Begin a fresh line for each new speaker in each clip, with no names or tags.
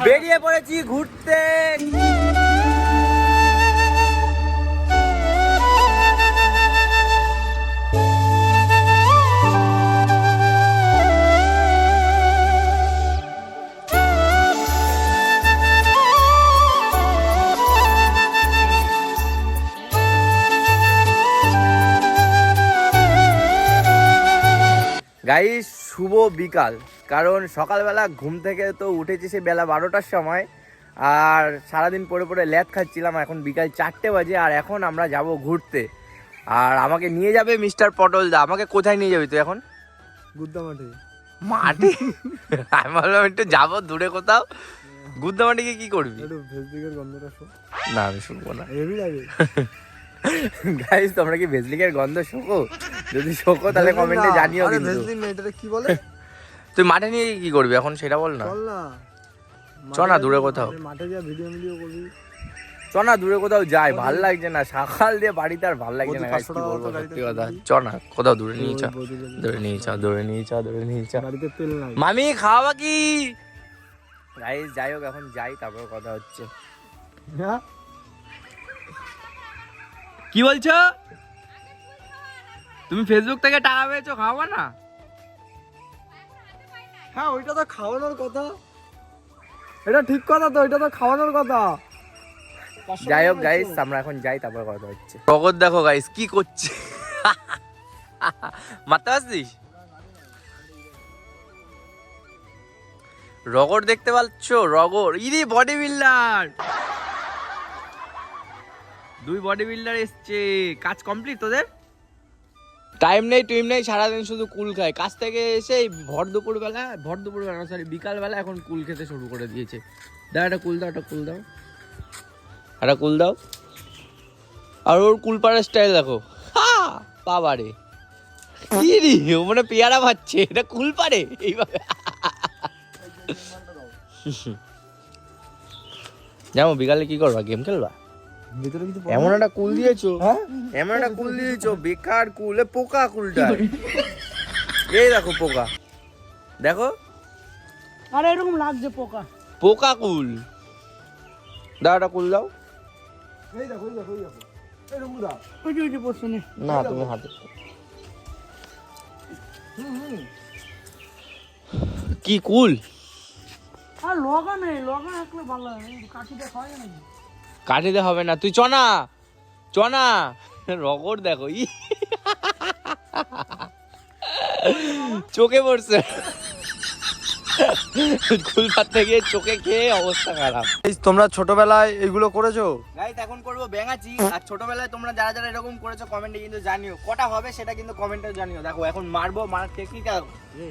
বেরিয়ে পড়েছি ঘুরতে। গাইস শুভ বিকাল, কারণ সকালবেলা ঘুম থেকে তো উঠেছি সে বেলা 12টার সময়, আর সারাদিন পরে পরে ল্যাদ খাচ্ছিলাম। এখন বিকাল 4টে বাজে আর এখন আমরা যাব ঘুরতে। আর আমাকে নিয়ে যাবে মিস্টার পটল দা। আমাকে কোথায় নিয়ে যাবি তুই এখন?
গুদ্দা মাঠে।
মাঠে? আমি ভাবলাম একটু যাবো দূরে কোথাও। গুদ্দা মাঠে গিয়ে কি করবি?
একটু ভেজলিকের গন্ধটা শো।
না আমি শুনবো না।
হেভি লাগে।
গাইস তোমরা কি ভেজলিকের গন্ধ শোকো? যদি শোকো তাহলে কমেন্টে জানিও।
আরে
কিন্তু
ভেজলিক না, এটা কি বলে?
তুই মাঠে নিয়ে কি করবি এখন সেটা বল না।
চল না,
চ না দূরে কোথাও।
মাঠে যা ভিডিও করবি।
চ না দূরে কোথাও যাই, ভাল লাগছে না সকাল দিয়ে বাড়িতে, আর ভাল লাগছে না।
বৌদি 500 টাকা তো গাড়িতে
সত্যি কথা, চ না কোথাও দূরে নিয়ে চ, দূরে নিয়ে চ, দূরে নিয়ে চ, দূরে নিয়ে চ।
গাড়িতে তেল নাই।
মামি খাওয়া কি? গাইস যাই হোক এখন যাই, তারপর কথা হচ্ছে।
হ্যাঁ
কি বলছো? তুমি ফেসবুক থেকে টাকা পেয়েছো, খাওয়া না?
হ্যাঁ ওইটা তো খাওয়ানোর কথা। এটা ঠিক কথা তো, এটা তো খাওয়ানোর কথা।
যাই হোক গাইস আমরা এখন যাই, তারপর কথা হচ্ছে। রগত দেখো গাইস কি করছে। মারতে পারছিস? রগর দেখতে পাচ্ছ? রগর ইরে বডি বিল্ডার, 2 বডি বিল্ডার এসছে। কাজ কমপ্লিট তোদের? টাইম নেই টুইম নেই, সারাদিন শুধু কুল খায়। কাজ থেকে এসে ভর দুপুর বেলা সরি বিকাল বেলা এখন কুল খেতে শুরু করে দিয়েছে। দাও একটা কুল দাও, একটা কুল দাও, একটা কুল দাও। আর ওর কুল পাড়ার স্টাইল দেখো, বাবারে কি রে, ও মানে পেয়ারা পাচ্ছে, এটা কুল পাড়ে এইভাবে। যাবো বিকালে কি করবা? গেম খেলবা?
ভিতরে কিছু
এমন একটা কুল দিয়েছো,
হ্যাঁ
এমন একটা কুল দিয়েছো, বেকার কুল। পোকা কুলটা, এই দেখো পোকা, দেখো।
আরে এরকম লাগছে পোকা।
পোকা কুল দাও, একটা কুল দাও।
এই দেখো এই দেখো এই দেখো এই রুমুদা।
ওই যে বসে নে।
না তুমি হাতে কি কুল?
আর লগা নেই, লগা রাখলে ভালো হয়। কাঠিতে খাওয়া যায় নাকি?
কাটিতে হবে না, তুই চ না, চ না। রগর দেখো চোখে পড়ছে, কুল পাতে গিয়ে চোখে খেয়ে অবস্থা খারাপ।
তোমরা ছোটবেলায় এগুলো করেছো?
গাইস এখন করবো ব্যাঙাচি। আর ছোটবেলায় তোমরা যারা যারা এরকম করেছো কমেন্টে কিন্তু জানিও। কটা হবে সেটা কিন্তু কমেন্টে জানিও। দেখো এখন মারবো, মারার টেকনিকটা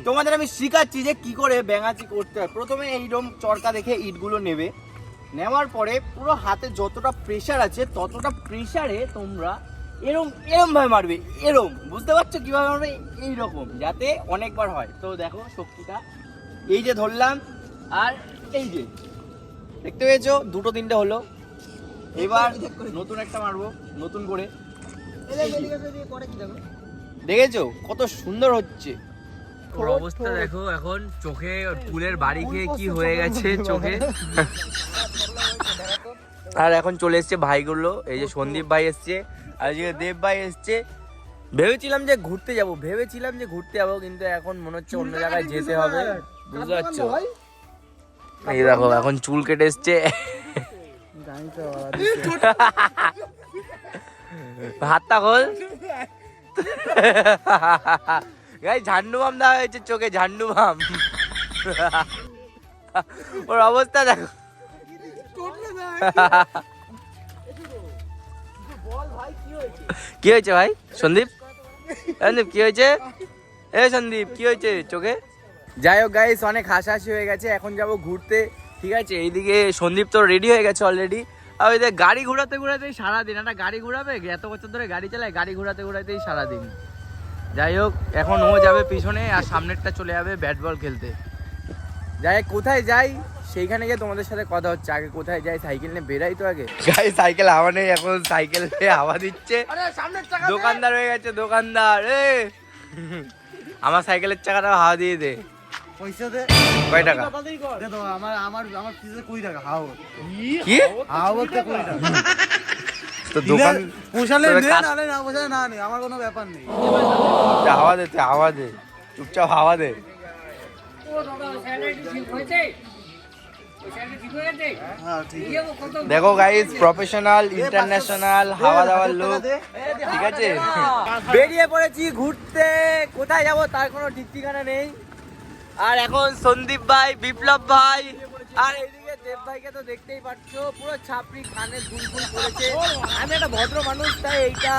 তোমাদের আমি শিখাচ্ছি যে কি করে ব্যাঙাচি করতে হয়। প্রথমে এইরকম চরকা দেখে ইটগুলো নেবে, নেওয়ার পরে পুরো হাতে যতটা প্রেসার আছে ততটা প্রেসারে তোমরা এরম ভাবে মারবে। এরম বুঝতে পারছো কিভাবে মারবে? এইরকম যাতে অনেকবার হয়। তো দেখো শক্তিটা, এই যে ধরলাম, আর এই যে দেখতে পেয়েছো 2-3টে হলো। এবার নতুন একটা মারবো, নতুন করে। দেখেছো কত সুন্দর হচ্ছে? ওর অবস্থা দেখো এখন, চোখে কুলের বাড়ি খেয়ে কি হয়ে গেছে চোখে। আর এখন চলে এসছে ভাইগুলো, এই যে সন্দীপ ভাই এসছে, আর এই যে দেব ভাই এসছে। ভেবেছিলাম যে ঘুরতে যাবো, কিন্তু এখন মনে হচ্ছে অন্য জায়গায় যেতে হবে, বুঝতে পারছো? এই দেখো এখন চুল কেটে এসছে। হাতটা খোল। গাই ঝান্ডু বাম দেওয়া হয়েছে চোখে, ঝান্ডু বাম। ওর অবস্থা দেখো। কি হয়েছে ভাই? সন্দীপ কি হয়েছে? সন্দীপ কি হয়েছে চোখে? যাই হোক গাইস অনেক হাসাহাসি হয়ে গেছে, এখন যাব ঘুরতে। ঠিক আছে, এইদিকে সন্দীপ তো রেডি হয়ে গেছে অলরেডি। আর ওই গাড়ি ঘোরাতেই সারাদিন, একটা গাড়ি ঘোরাবে, এত বছর ধরে গাড়ি চালায়, গাড়ি ঘোরাতেই সারাদিন। যাই হোক এখন ও যাবে পিছনে, আর সামনেরটা চলে যাবে ব্যাট বল খেলতে। যাই কোথায় যাই সেইখানে গিয়ে তোমাদের সাথে কথা হচ্ছে। আগে কোথায় যাই, সাইকেল নিয়ে বেরাই তো আগে। গাই সাইকেল হাওয়া নেই, এখন সাইকেল হাওয়া দিচ্ছে। দোকানদার হয়ে গেছে, দোকানদার। আমার সাইকেলের চাকাটা হাওয়া দিয়ে দে।
পয়সা দে।
কয় টাকা?
দে তো আমার ফিজে 20 টাকা হাও।
কি
হাওতে 20 টাকা।
তো দোকান
পোষালে
তবে
নে
কাজ-
নালে না পোষালে না নে, আমার কোনো ব্যাপার নেই।
হাওয়া দে, তুই হাওয়া দে, চুপচাপ হাওয়া দে।
হ্যাঁ ঠিক আছে।
দেখো গাইস, প্রফেশনাল ইন্টারন্যাশনাল হাওয়া দাওয়ার লোক, ঠিক আছে? বেরিয়ে পড়েছি ঘুরতে, কোথায় যাব তার কোনো ঠিক ঠিকানা নেই। আর এখন সন্দীপ ভাই, বিপ্লব ভাই, আর এইদিকে দেব ভাইকে তো দেখতেই পাচ্ছ, পুরো ছাপড়ি কানে দুল ফুল পড়েছে। আমি একটা ভদ্র মানুষ, তাই এইটা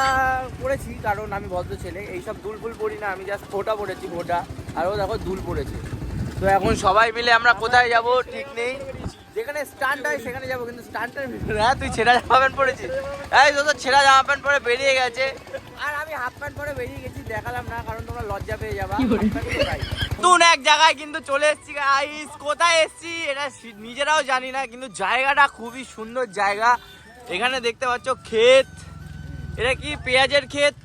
পড়েছি, কারণ আমি ভদ্র ছেলে। এইসব দুল ফুল পড়ি না, আমি জাস্ট ফোঁটা পড়েছি, ফোঁটা। আর ও দেখো দুল পড়েছে। তো এখন সবাই মিলে আমরা কোথায় যাব ঠিক নেই, যেখানে স্টান্ট হয় সেখানে যাবো, কিন্তু স্টান্টের ভিতরে। হ্যাঁ, তুই ছেঁড়া জামা প্যান্ট পরেছিস? এই তো ছেঁড়া জামা প্যান্ট পরে বেরিয়ে গেছে, আর আমি হাফ প্যান্ট পরে বেরিয়ে গেছি। দেখালাম না, কারণ তোমরা লজ্জা পেয়ে যাবা। নতুন এক জায়গায় কিন্তু চলে এসেছি গাইস। কোথায় এসেছি এটা নিজেরাও জানি না, কিন্তু জায়গাটা খুবই সুন্দর জায়গা। এখানে দেখতে পাচ্ছ ক্ষেত, এটা কি পেঁয়াজের ক্ষেত,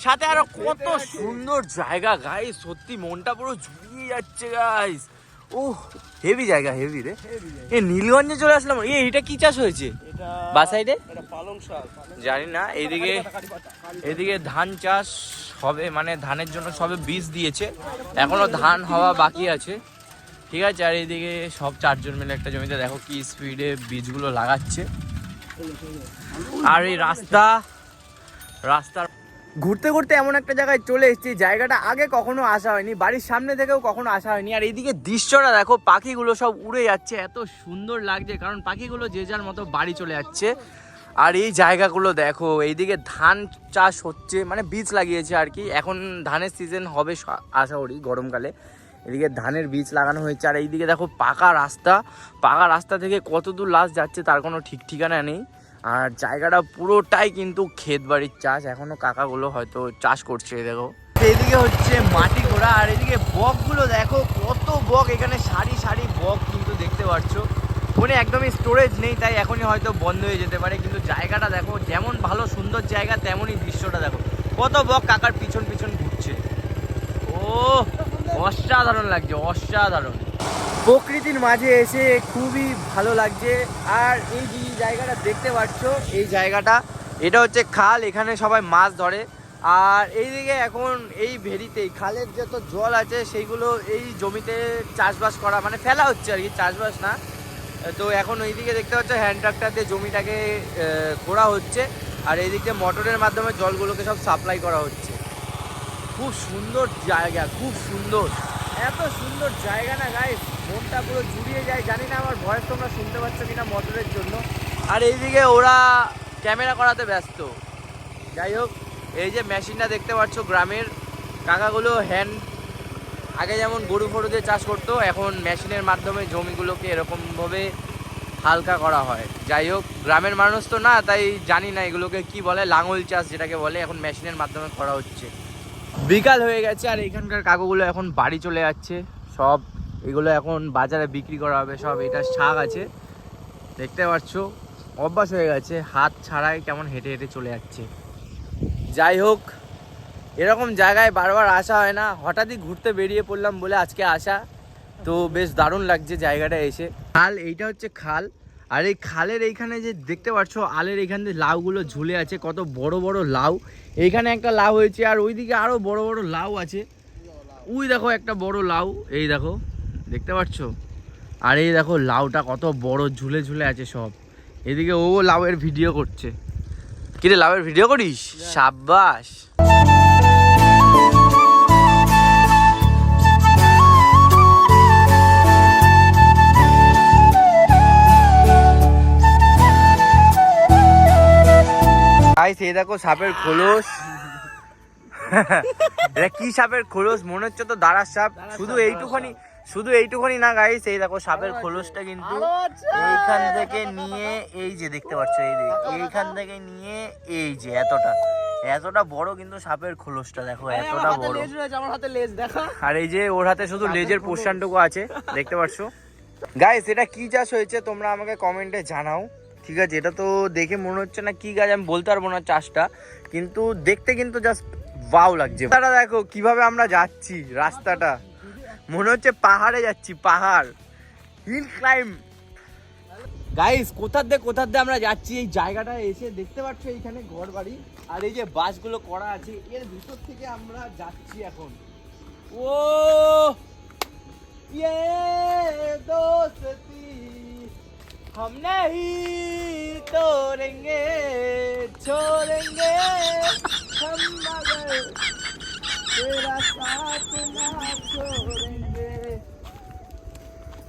সাথে আরো কত সুন্দর জায়গা গাইস। সত্যি মনটা পুরো জুড়িয়ে যাচ্ছে গাইস। ও হেভি জায়গা, হেভি রে। এই নীলগঞ্জে চলে আসলাম। এটা কি চাষ হয়েছে বা সাইডে? জানি না। এইদিকে ধান চাষ হবে, মানে ধানের জন্য সবে বীজ দিয়েছে, এখনো ধান হওয়া বাকি আছে, ঠিক আছে? আর এইদিকে সব 4 জন মিলে একটা জমিতে দেখো কি স্পিডে বীজগুলো লাগাচ্ছে। আর এই রাস্তার ঘুরতে ঘুরতে এমন একটা জায়গায় চলে এসেছি, জায়গাটা আগে কখনো আসা হয়নি, বাড়ির সামনে থেকেও কখনো আসা হয়নি। আর এইদিকে দৃশ্যটা দেখো, পাখিগুলো সব উড়ে যাচ্ছে, এত সুন্দর লাগছে, কারণ পাখিগুলো যে যার মতো বাড়ি চলে যাচ্ছে। আর এই জায়গাগুলো দেখো, এইদিকে ধান চাষ হচ্ছে, মানে বীজ লাগিয়েছে আর কি। এখন ধানের সিজন হবে আশা করি গরমকালে। এদিকে ধানের বীজ লাগানো হয়েছে। আর এইদিকে দেখো পাকা রাস্তা থেকে কত দূর লাস্ট যাচ্ছে তার কোনো ঠিক ঠিকানা নেই। আর জায়গাটা পুরোটাই কিন্তু ক্ষেত বাড়ির চাষ, এখনো কাকাগুলো হয়তো চাষ করছে। দেখো এইদিকে হচ্ছে মাটি ঘোড়া, আর এদিকে বকগুলো দেখো, কত বক এখানে, সারি সারি বক কিন্তু দেখতে পাচ্ছ। ফোনে একদমই স্টোরেজ নেই, তাই এখনই হয়তো বন্ধ হয়ে যেতে পারে, কিন্তু জায়গাটা দেখো, যেমন ভালো সুন্দর জায়গা তেমনই দৃশ্যটা দেখো, কত বক কাকার পিছন পিছন ঘুরছে। ও অসাধারণ লাগছে, অসাধারণ। প্রকৃতির মাঝে এসে খুবই ভালো লাগছে। আর এই যে জায়গাটা দেখতে পাচ্ছ, এই জায়গাটা, এটা হচ্ছে খাল, এখানে সবাই মাছ ধরে। আর এইদিকে এখন এই ভেরিতেই খালের যত জল আছে সেইগুলো এই জমিতে চাষবাস করা, মানে ফেলা হচ্ছে আর কি, চাষবাস না। তো এখন এইদিকে দেখতে পাচ্ছ হ্যান্ড ট্রাক্টর দিয়ে জমিটাকে খোঁড়া হচ্ছে, আর এইদিকে মোটরের মাধ্যমে জলগুলোকে সব সাপ্লাই করা হচ্ছে। খুব সুন্দর জায়গা, খুব সুন্দর, এত সুন্দর জায়গা না গাইস, মনটা পুরো জুড়িয়ে যায়। জানি না আমার ভয়েস তোমরা শুনতে পাচ্ছ কিনা মোটরের জন্য। আর এইদিকে ওরা ক্যামেরা করাতে ব্যস্ত। যাই হোক, এই যে মেশিনটা দেখতে পাচ্ছ, গ্রামের কাকাগুলো আগে যেমন গরু ফরু দিয়ে চাষ করতো, এখন মেশিনের মাধ্যমে জমিগুলোকে এরকমভাবে হালকা করা হয়। যাই হোক, গ্রামের মানুষ তো না, তাই জানি না এগুলোকে কি বলে, লাঙল চাষ যেটাকে বলে, এখন মেশিনের মাধ্যমে করা হচ্ছে। বিকাল হয়ে গেছে, আর এখানকার কাকুগুলো এখন বাড়ি চলে যাচ্ছে সব। এগুলো এখন বাজারে বিক্রি করা হবে সব। এটা শাক আছে, দেখতে পাচ্ছ, অভ্যাস হয়ে গেছে, হাত ছাড়াই কেমন হেঁটে হেঁটে চলে যাচ্ছে। যাই হোক, এরকম জায়গায় বারবার আসা হয় না, হঠাৎই ঘুরতে বেরিয়ে পড়লাম বলে আজকে আসা। তো বেশ দারুণ লাগছে জায়গাটা এসে। খাল, এইটা হচ্ছে খাল। আর এই খালের এইখানে যে দেখতে পাচ্ছ, আলের এইখান থেকে লাউগুলো ঝুলে আছে, কত বড় বড় লাউ। এইখানে একটা লাউ হয়েছে, আর ওইদিকে আরো বড় বড় লাউ আছে। ওই দেখো একটা বড় লাউ, এই দেখো, দেখতে পাচ্ছ। আর এই দেখো লাউটা কত বড় ঝুলে ঝুলে আছে সব। এদিকে ও লাউয়ের ভিডিও করছে। কিরে, লাউয়ের ভিডিও করিস? সাব্বাস। এই দেখো সাপের খোলস। এটা কি সাপের খোলস? মনে হচ্ছে তো দাঁড়ার সাপ। শুধু এইটুখানি না গাইস, এই দেখো সাপের খোলসটা কিন্তু এইখান থেকে নিয়ে, এই যে দেখতে পাচ্ছ, এইখান থেকে নিয়ে এই যে এতটা বড় কিন্তু সাপের খোলসটা, দেখো এতটা বড়।
আমার হাতে লেজ দেখা।
আর এই যে ওর হাতে শুধু লেজের পোর্শনটুকু আছে, দেখতে পাচ্ছ গাইস। এটা কি চাষ হয়েছে তোমরা আমাকে কমেন্টে জানাও, ঠিক আছে? এটা তো দেখে মনে হচ্ছে না কি গাছ, আমি বলতে পারবো না চাষটা, কিন্তু দেখতে কিন্তু জাস্ট ওয়াও লাগছে। রাস্তাটা দেখো কিভাবে আমরা যাচ্ছি, রাস্তাটা মনে হচ্ছে পাহাড়ে যাচ্ছি, পাহাড়, হিল ক্লাইম্ব। গাইস কোথার দিয়ে আমরা যাচ্ছি, এই জায়গাটা এসে দেখতে পাচ্ছ এইখানে ঘর বাড়ি আর এই যে বাসগুলো করা আছে এর ভিতর থেকে আমরা যাচ্ছি এখন। ও ये दोस्ती हम नहीं तोड़ेंगे छोड़ेंगे हम मगर तेरा साथ ना छोड़ेंगे।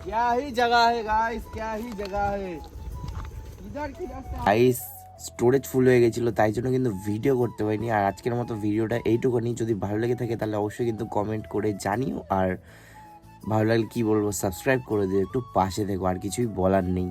क्या ही जगह है गाइस, क्या ही जगह है। इधर की रास्ता गाइस স্টোরেজ ফুল হয়ে গেছিলো, তাই জন্য কিন্তু ভিডিও করতে পারিনি। আর আজকের মতো ভিডিওটা এইটুকুনি। যদি ভালো লেগে থাকে তাহলে অবশ্যই কিন্তু কমেন্ট করে জানিও, আর ভালো লাগলে কি বলবো সাবস্ক্রাইব করে দিও, একটু পাশে দেখো, আর কিছুই বলার নেই।